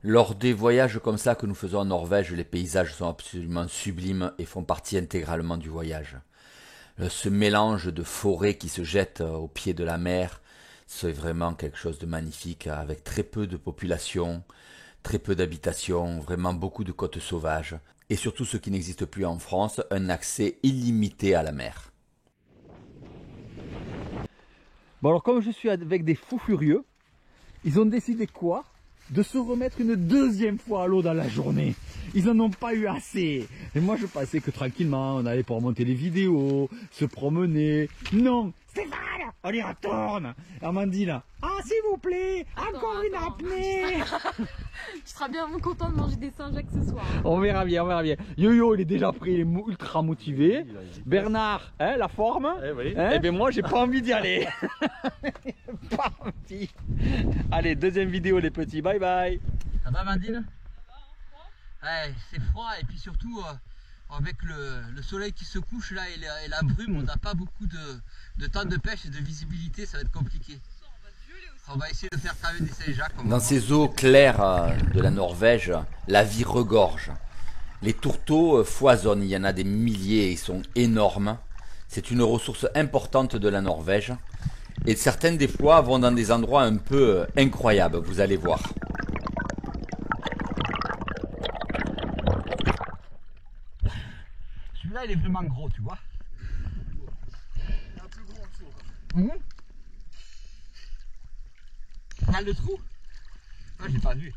Lors des voyages comme ça que nous faisons en Norvège, les paysages sont absolument sublimes et font partie intégralement du voyage. Ce mélange de forêts qui se jettent au pied de la mer, c'est vraiment quelque chose de magnifique, avec très peu de population, très peu d'habitations, vraiment beaucoup de côtes sauvages. Et surtout ce qui n'existe plus en France, un accès illimité à la mer. Bon alors comme je suis avec des fous furieux, ils ont décidé quoi? De se remettre une deuxième fois à l'eau dans la journée. Ils en ont pas eu assez. Et moi je pensais que tranquillement on allait pouvoir monter les vidéos, se promener. Non, Stéphane, on y retourne. Amandine, ah s'il vous plaît, encore une apnée. Tu seras bien content de manger des Saint-Jacques ce soir. On verra bien, on verra bien. Yo-Yo il est déjà prêt, il est ultra motivé. Bernard, hein, la forme. Oui. Hein, et bien moi j'ai pas envie d'y aller. Pas envie. Allez, deuxième vidéo les petits, bye bye. Ça va Amandine? Ouais, c'est froid et puis surtout avec le soleil qui se couche là et la brume, on n'a pas beaucoup de temps de pêche et de visibilité, ça va être compliqué. On va essayer de faire quand même des Saint-Jacques. Dans ces eaux claires de la Norvège, la vie regorge. Les tourteaux foisonnent, il y en a des milliers, ils sont énormes. C'est une ressource importante de la Norvège. Et certaines des fois vont dans des endroits un peu incroyables, vous allez voir. Celui-là il est vraiment gros, tu vois. Il est un peu gros en dessous. T'as le trou? Ah, j'ai pas vu.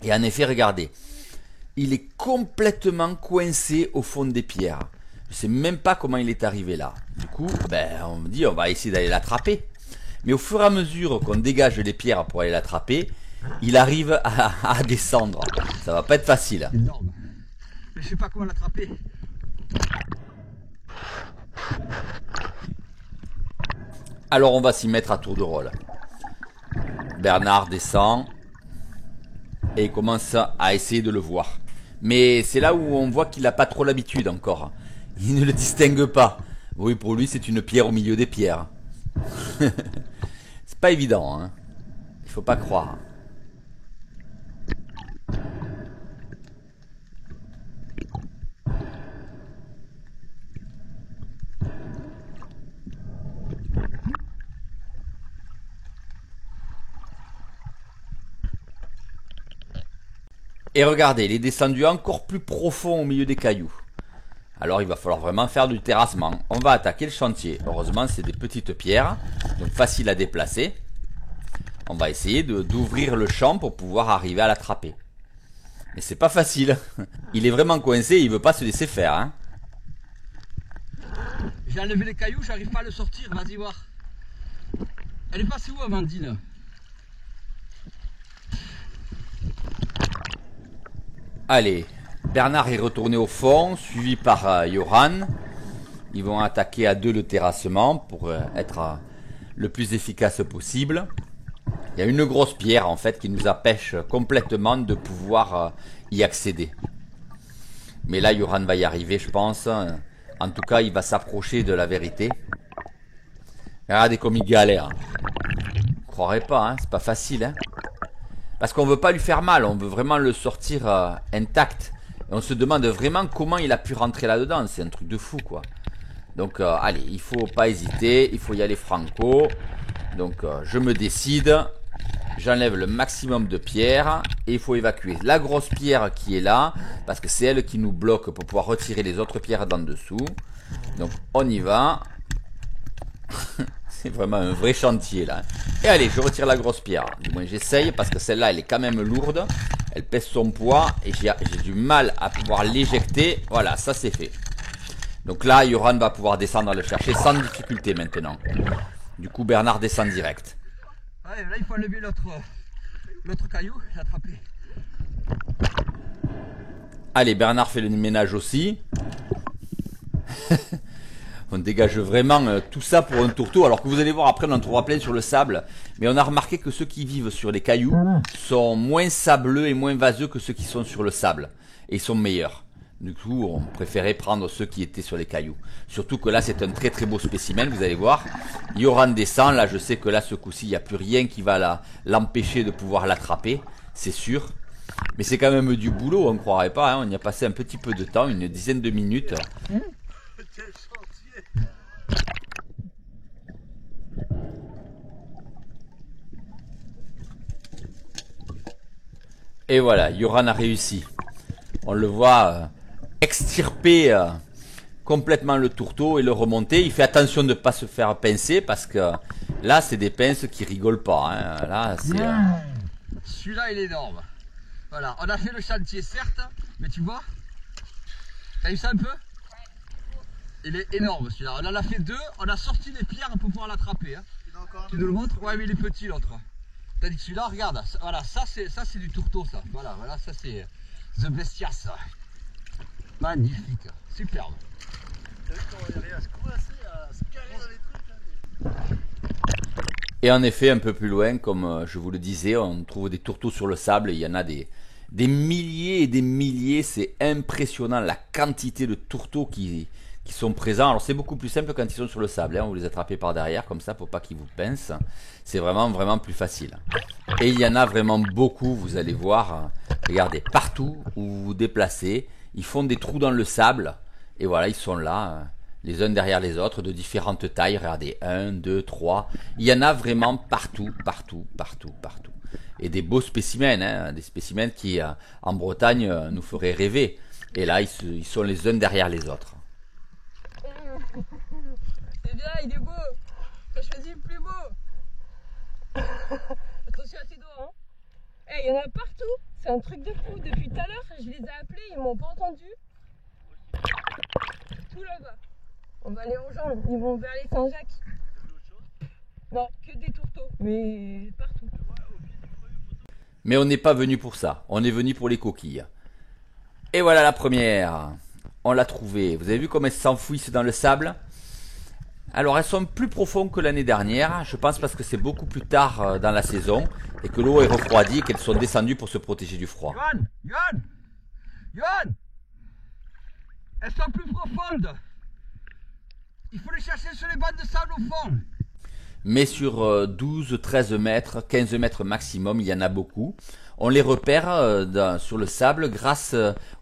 Et en effet, regardez, il est complètement coincé au fond des pierres. Je sais même pas comment il est arrivé là. Du coup, on me dit on va essayer d'aller l'attraper. Mais au fur et à mesure qu'on dégage les pierres pour aller l'attraper, il arrive à descendre. Ça va pas être facile. Énorme. Mais je sais pas comment l'attraper. Alors on va s'y mettre à tour de rôle. Bernard descend et il commence à essayer de le voir. Mais c'est là où on voit qu'il n'a pas trop l'habitude encore. Il ne le distingue pas. Oui, pour lui c'est une pierre au milieu des pierres. C'est pas évident, hein. Il faut pas croire. Et regardez, il est descendu encore plus profond au milieu des cailloux. Alors il va falloir vraiment faire du terrassement. On va attaquer le chantier. Heureusement c'est des petites pierres, donc facile à déplacer. On va essayer d'ouvrir le champ pour pouvoir arriver à l'attraper. Mais c'est pas facile. Il est vraiment coincé, il veut pas se laisser faire. Hein. J'ai enlevé les cailloux, j'arrive pas à le sortir, vas-y voir. Elle est passée où Amandine? Allez, Bernard est retourné au fond, suivi par Johan. Ils vont attaquer à deux le terrassement pour être le plus efficace possible. Il y a une grosse pierre en fait qui nous empêche complètement de pouvoir y accéder. Mais là, Johan va y arriver, je pense. En tout cas, il va s'approcher de la vérité. Regardez comme il galère. Vous croirez pas, hein, c'est pas facile. Hein. Parce qu'on veut pas lui faire mal, on veut vraiment le sortir intact. Et on se demande vraiment comment il a pu rentrer là-dedans. C'est un truc de fou, quoi. Donc, allez, il faut pas hésiter, il faut y aller franco. Donc, je me décide. J'enlève le maximum de pierres et il faut évacuer la grosse pierre qui est là parce que c'est elle qui nous bloque pour pouvoir retirer les autres pierres d'en dessous. Donc on y va. C'est vraiment un vrai chantier là. Et allez, je retire la grosse pierre. Du moins j'essaye parce que celle-là elle est quand même lourde. Elle pèse son poids et j'ai du mal à pouvoir l'éjecter. Voilà, ça c'est fait. Donc là, Johan va pouvoir descendre à le chercher sans difficulté maintenant. Du coup, Bernard descend direct. Ouais, là il faut enlever l'autre caillou et l'attraper. Allez, Bernard fait le ménage aussi. On dégage vraiment tout ça pour un tourteau. Alors que vous allez voir, après on en trouvera plein sur le sable. Mais on a remarqué que ceux qui vivent sur les cailloux sont moins sableux et moins vaseux que ceux qui sont sur le sable. Et ils sont meilleurs. Du coup, on préférait prendre ceux qui étaient sur les cailloux. Surtout que là, c'est un très très beau spécimen, vous allez voir. Yoran descend, là je sais que là, ce coup-ci, il n'y a plus rien qui va l'empêcher de pouvoir l'attraper, c'est sûr. Mais c'est quand même du boulot, on ne croirait pas, hein. On y a passé un petit peu de temps, une dizaine de minutes. Et voilà, Yoran a réussi. On le voit extirper complètement le tourteau et le remonter. Il fait attention de ne pas se faire pincer parce que là, c'est des pinces qui rigolent pas. Hein. Là, c'est. Celui-là, il est énorme. Voilà, on a fait le chantier, certes, mais tu vois, t'as vu ça un peu? Il est énorme celui-là. On en a fait deux, on a sorti les pierres pour pouvoir l'attraper. Hein. Tu nous le montres? Ouais, mais il est petit l'autre. Tandis que celui-là, regarde, voilà, ça c'est du tourteau, ça. Voilà, ça c'est The Bestias. Magnifique, superbe. Et en effet, un peu plus loin, comme je vous le disais, on trouve des tourteaux sur le sable. Il y en a des milliers et des milliers. C'est impressionnant la quantité de tourteaux qui sont présents. Alors c'est beaucoup plus simple quand ils sont sur le sable. Hein. Vous les attrapez par derrière, comme ça, pour pas qu'ils vous pincent. C'est vraiment plus facile. Et il y en a vraiment beaucoup, vous allez voir. Regardez, partout où vous vous déplacez, ils font des trous dans le sable. Et voilà, ils sont là, les uns derrière les autres, de différentes tailles. Regardez, 1, 2, 3. Il y en a vraiment partout. Et des beaux spécimens, hein, des spécimens qui, en Bretagne, nous feraient rêver. Et là, ils sont les uns derrière les autres. C'est bien, il est beau. T'as choisi le plus beau. Attention à tes doigts, hein. Eh, il y en a partout. C'est un truc de fou. Depuis tout à l'heure, je les ai appelés, ils m'ont pas entendu. Tout là-bas. On va les rejoindre. Ils vont vers les Saint-Jacques. Non, que des tourteaux. Mais partout. Mais on n'est pas venu pour ça. On est venu pour les coquilles. Et voilà la première. On l'a trouvée. Vous avez vu comme elles s'enfouissent dans le sable? Alors elles sont plus profondes que l'année dernière. Je pense parce que c'est beaucoup plus tard dans la saison. Et que l'eau est refroidie et qu'elles sont descendues pour se protéger du froid. Yohan, elles sont plus profondes. Il faut les chercher sur les bancs de sable au fond. Mais sur 12, 13 mètres, 15 mètres maximum, il y en a beaucoup. On les repère sur le sable grâce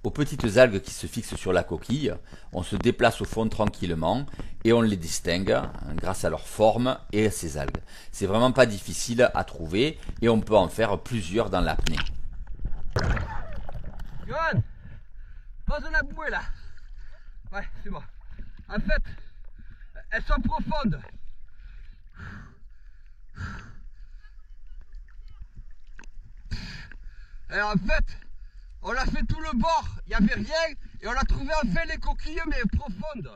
aux petites algues qui se fixent sur la coquille. On se déplace au fond tranquillement et on les distingue grâce à leur forme et à ces algues. C'est vraiment pas difficile à trouver et on peut en faire plusieurs dans l'apnée. Yohan, pose la bouée là. Ouais, c'est bon. En fait, elles sont profondes. Et en fait, on a fait tout le bord, il n'y avait rien, et on a trouvé enfin les coquilles, mais profondes.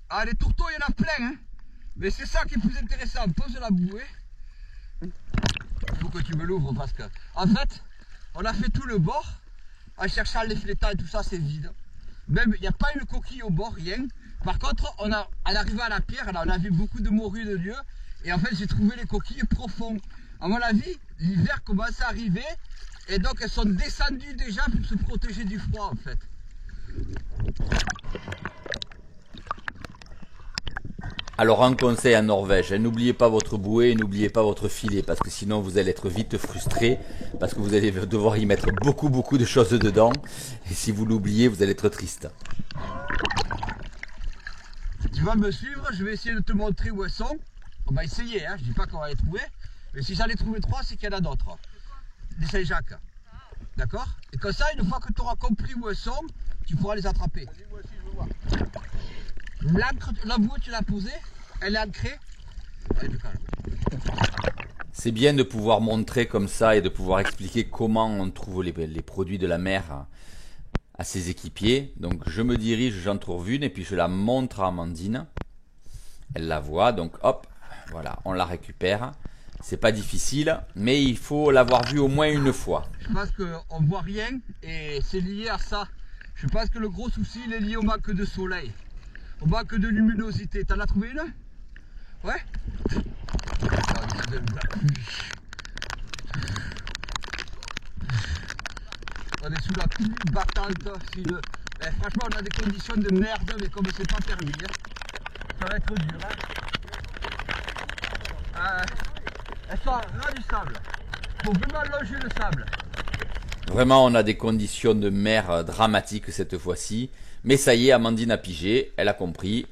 Ah, les tourteaux, il y en a plein, hein. Mais c'est ça qui est plus intéressant. Pose la bouée. Il faut que tu me l'ouvres parce que, en fait, on a fait tout le bord, en cherchant les flétans et tout ça, c'est vide. Même, il n'y a pas une coquille au bord, rien. Par contre, en arrivant à la pierre, là, on a vu beaucoup de morues de lieu. Et en fait, j'ai trouvé les coquilles profondes. À mon avis, l'hiver commence à arriver. Et donc, elles sont descendues déjà pour se protéger du froid, en fait. Alors, un conseil en Norvège, n'oubliez pas votre bouée, n'oubliez pas votre filet, parce que sinon vous allez être vite frustré, parce que vous allez devoir y mettre beaucoup de choses dedans. Et si vous l'oubliez, vous allez être triste. Tu vas me suivre, je vais essayer de te montrer où elles sont. On va essayer, hein. Je dis pas qu'on va les trouver. Mais si j'en ai trouvé 3, c'est qu'il y en a d'autres. Des Saint-Jacques. D'accord? Et comme ça, une fois que tu auras compris où elles sont, tu pourras les attraper. Moi aussi, je veux voir. L'encre, la bouée, tu l'as posée? Elle est ancrée? C'est bien de pouvoir montrer comme ça et de pouvoir expliquer comment on trouve les produits de la mer à ses équipiers. Donc je me dirige, j'en trouve une et puis je la montre à Amandine. Elle la voit, donc hop, voilà, on la récupère. C'est pas difficile, mais il faut l'avoir vue au moins une fois. Je pense qu'on voit rien et c'est lié à ça. Je pense que le gros souci, il est lié au manque de soleil, au manque de luminosité. T'en as trouvé une? Ouais. On est sous la pluie battante. Franchement, on a des conditions de merde, mais comme c'est pas permis, hein, ça va être dur. Elles sont là du sable. Faut vraiment loger le sable. Vraiment, on a des conditions de mer dramatiques cette fois-ci. Mais ça y est, Amandine a pigé, elle a compris.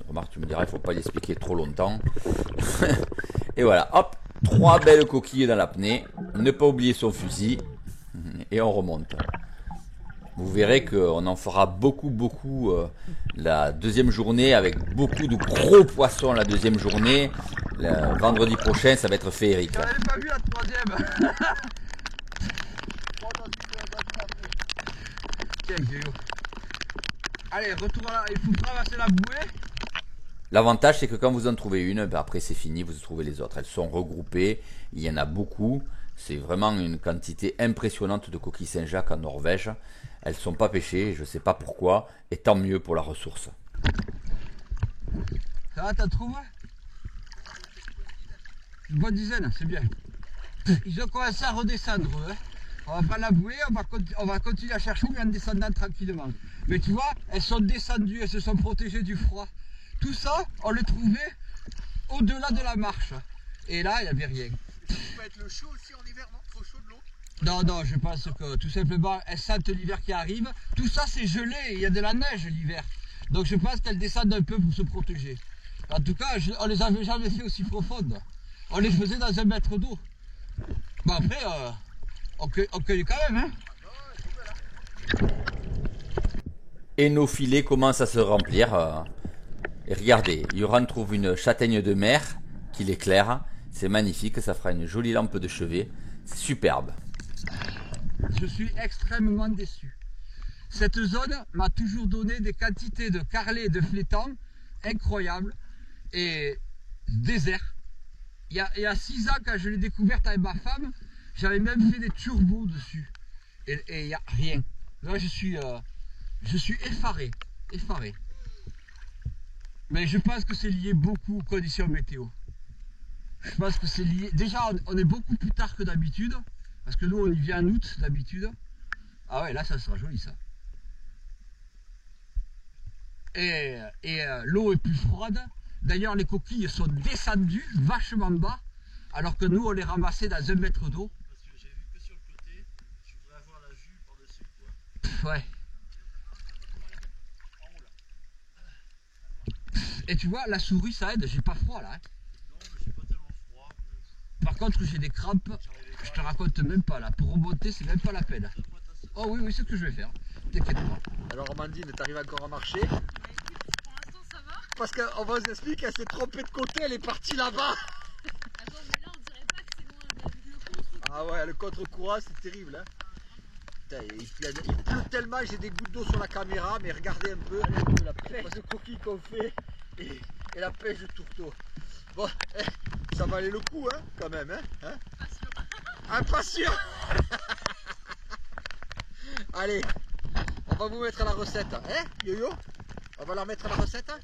Remarque, tu me diras, il ne faut pas l'expliquer trop longtemps. Et voilà, hop, 3 belles coquilles dans l'apnée. Ne pas oublier son fusil. Et on remonte. Vous verrez qu'on en fera beaucoup la deuxième journée, avec beaucoup de gros poissons la deuxième journée. Le vendredi prochain, ça va être féerique. J'avais pas vu la troisième. Tiens, Guillaume. Allez, retour là, il faut traverser la bouée. L'avantage, c'est que quand vous en trouvez une, ben après c'est fini, vous trouvez les autres. Elles sont regroupées, il y en a beaucoup. C'est vraiment une quantité impressionnante de coquilles Saint-Jacques en Norvège. Elles ne sont pas pêchées, je ne sais pas pourquoi, et tant mieux pour la ressource. Ça va, t'as trouvé? Une bonne dizaine, c'est bien. Ils ont commencé à redescendre, hein. On va pas la bouer, on va continuer à chercher en descendant tranquillement. Mais tu vois, elles sont descendues, elles se sont protégées du froid. Tout ça, on le trouvait au-delà de la marche. Et là, il n'y avait rien. Ça peut être le chaud aussi en hiver, non? Trop chaud de l'eau? Non, je pense que tout simplement, elles sentent l'hiver qui arrive. Tout ça, c'est gelé, il y a de la neige l'hiver. Donc je pense qu'elles descendent un peu pour se protéger. En tout cas, on les avait jamais fait aussi profondes. On les faisait dans 1 mètre d'eau. Bon après, on cueille quand même, hein. Et nos filets commencent à se remplir. Et regardez, Yoran trouve une châtaigne de mer qui l'éclaire. C'est magnifique, ça fera une jolie lampe de chevet. C'est superbe. Je suis extrêmement déçu. Cette zone m'a toujours donné des quantités de carlets et de flétans incroyables. Et désert. Il y a 6 ans, quand je l'ai découverte avec ma femme, j'avais même fait des turbos dessus. Et il n'y a rien. Là, je suis effaré. Mais je pense que c'est lié beaucoup aux conditions météo. Je pense que c'est lié. Déjà, on est beaucoup plus tard que d'habitude. Parce que nous, on y vient en août d'habitude. Ah ouais, là, ça sera joli, ça. Et l'eau est plus froide. D'ailleurs, les coquilles sont descendues vachement bas. Alors que nous, on les ramassait dans 1 mètre d'eau. Parce que j'ai vu que sur le côté, je voudrais avoir la vue par-dessus, quoi. Ouais. Et tu vois, la souris, ça aide. J'ai pas froid, là. Hein. Non, mais j'ai pas tellement froid. Par contre, j'ai des crampes. Je te raconte même pas, là. Pour remonter, c'est même pas la peine. Oh oui, c'est ce que je vais faire. T'inquiète pas. Alors, Amandine, t'arrives encore à marcher? Pour l'instant, ça va. Parce qu'on vous explique qu'elle s'est trompée de côté, elle est partie là-bas. Attends, mais là, on dirait pas que c'est loin. Le contre. Ah ouais, le contre-courant, c'est terrible, hein. Putain, il pleut tellement, j'ai des gouttes d'eau sur la caméra, mais regardez un peu la pêche de coquilles qu'on fait et la pêche de tourteau. Bon, ça valait le coup, hein, quand même, hein. Impatient. Allez, on va vous mettre la recette, hein, Yo-Yo? On va leur mettre la recette, hein?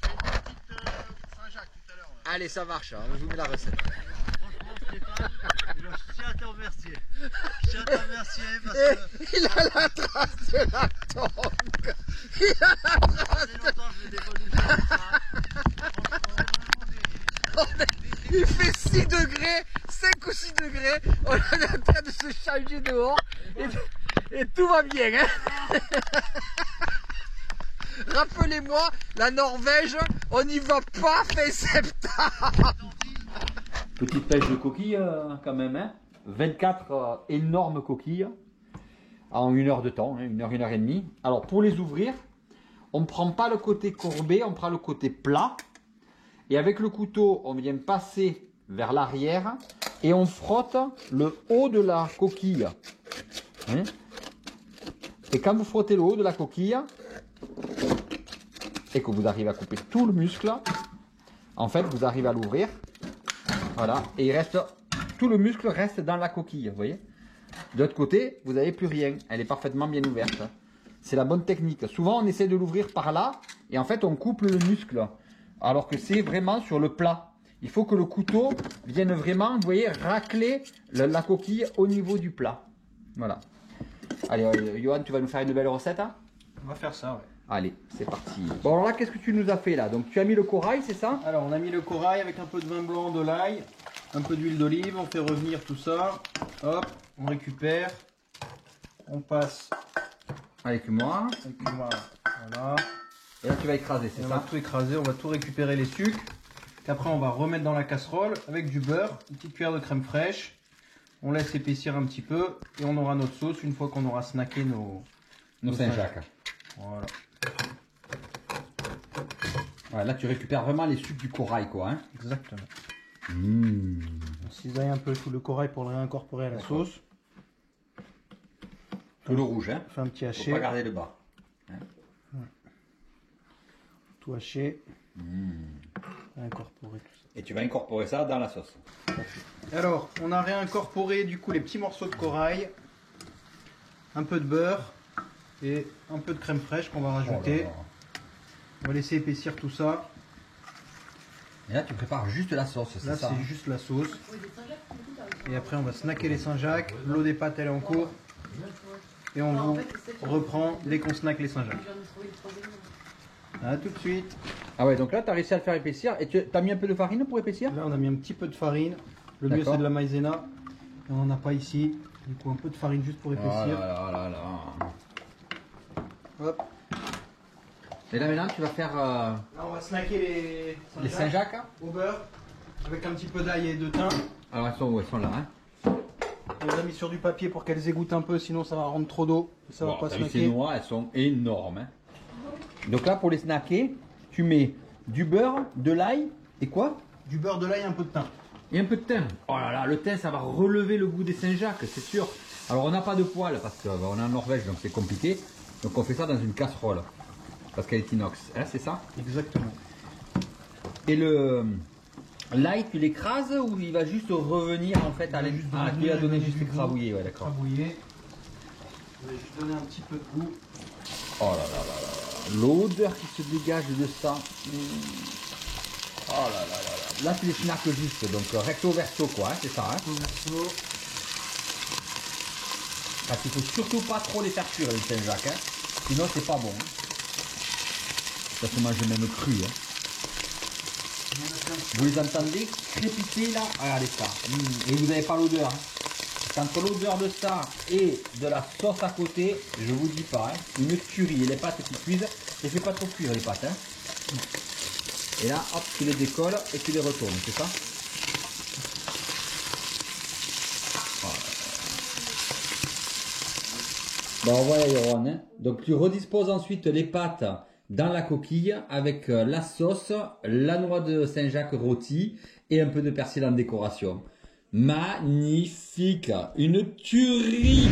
Saint-Jacques tout à l'heure. Ouais. Allez, ça marche, hein, on vous met la recette. Franchement, Stéphane, je tiens à te remercier. Je tiens à te remercier parce que. Il a la trace de la tongue. Il a la trace. Ça fait longtemps que je l'ai déconnu comme ça. Franchement, Il fait 6 degrés, 5 ou 6 degrés. On est en train de se changer dehors. Et tout va bien, hein. Rappelez-moi, la Norvège, on n'y va pas fin septembre. Petite pêche de coquilles quand même, hein. 24 énormes coquilles en 1 heure de temps, hein, 1 heure et demie. Alors pour les ouvrir, on ne prend pas le côté courbé, on prend le côté plat. Et avec le couteau, on vient passer vers l'arrière et on frotte le haut de la coquille. Hein. Et quand vous frottez le haut de la coquille et que vous arrivez à couper tout le muscle, en fait vous arrivez à l'ouvrir. Voilà, et il reste, tout le muscle reste dans la coquille, vous voyez. De l'autre côté, vous n'avez plus rien, elle est parfaitement bien ouverte. C'est la bonne technique. Souvent on essaie de l'ouvrir par là et en fait on coupe le muscle. Alors que c'est vraiment sur le plat. Il faut que le couteau vienne vraiment, vous voyez, racler la coquille au niveau du plat. Voilà. Allez, Johan, tu vas nous faire une belle recette, hein? On va faire ça, ouais. Allez, c'est parti. Bon, alors là, qu'est-ce que tu nous as fait là? Donc, tu as mis le corail, c'est ça? Alors, on a mis le corail avec un peu de vin blanc, de l'ail, un peu d'huile d'olive. On fait revenir tout ça. Hop, on récupère. On passe Avec moi. avec moi. Voilà. Et là, tu vas écraser, c'est Et on va ça? tout écraser, on va tout récupérer les sucres. Qu'après, on va remettre dans la casserole avec du beurre, une petite cuillère de crème fraîche. On laisse épaissir un petit peu et on aura notre sauce une fois qu'on aura snacké nos Saint-Jacques. Voilà. Ouais, là, tu récupères vraiment les sucres du corail, quoi. Hein. Exactement. Mmh. On cisaille un peu tout le corail pour le réincorporer à la sauce. Tout le rouge, hein. On fait un petit Faut haché. pas garder le bas. Tout haché. Réincorporer tout ça. Et tu vas incorporer ça dans la sauce. Alors, on a réincorporé du coup les petits morceaux de corail, un peu de beurre et un peu de crème fraîche qu'on va rajouter. On va laisser épaissir tout ça. Et là, tu prépares juste la sauce, c'est Là, ça? c'est juste la sauce. Et après, on va snacker les Saint-Jacques. L'eau des pâtes, elle est en cours. Et on vous reprend dès qu'on snack les Saint-Jacques. A tout de suite. Ah ouais, donc là, tu as réussi à le faire épaissir. Et tu as mis un peu de farine pour épaissir? Là, on a mis un petit peu de farine. Le mieux, D'accord. c'est de la maïzena. Et on n'en a pas ici. Du coup, un peu de farine juste pour Oh épaissir. là là là. Hop. Et là, maintenant, tu vas faire Là, on va snacker les Saint-Jacques. au beurre. Avec un petit peu d'ail et de thym. Alors, elles sont où? Elles sont là, hein. On les a mis sur du papier pour qu'elles égouttent un peu, sinon ça va rendre trop d'eau. Ça va Bon, pas t'as vu, ces snacker. noix, elles sont énormes. Hein. Donc là, pour les snacker, tu mets du beurre, de l'ail et quoi? Du beurre, de l'ail et un peu de thym. Et un peu de thym. Oh là là, le thym, ça va relever le goût des Saint-Jacques, c'est sûr. Alors, on n'a pas de poêle parce qu'on est en Norvège, donc c'est compliqué. Donc, on fait ça dans une casserole parce qu'elle est inox. Hein, c'est ça? Exactement. Et l'ail, tu l'écrases ou il va juste revenir en fait à juste Ah, tu revenir, lui as donné il va juste donner du écrabouillé, ouais, d'accord. Crabouillé. On va juste donner un petit peu de goût. Oh là là là là. L'odeur qui se dégage de ça. Oh là là là là. Là, tu les snackes juste, donc recto verso, quoi, hein, c'est ça, hein. Au verso. Parce qu'il faut surtout pas trop les faire cuire, les Saint-Jacques, hein. Sinon, c'est pas bon. Hein. Ça se mange même cru, hein. Vous les entendez crépiter là? Regardez ça. Et vous n'avez pas l'odeur. Hein. Entre l'odeur de ça et de la sauce à côté, je vous dis pas, hein, une tuerie. Et les pâtes qui cuisent, ne fais pas trop cuire les pâtes. Hein. Et là, hop, tu les décolles et tu les retournes, c'est ça? Bon, voilà, Yoron. Hein. Donc, tu redisposes ensuite les pâtes dans la coquille avec la sauce, la noix de Saint-Jacques rôtie et un peu de persil en décoration. Magnifique! Une tuerie!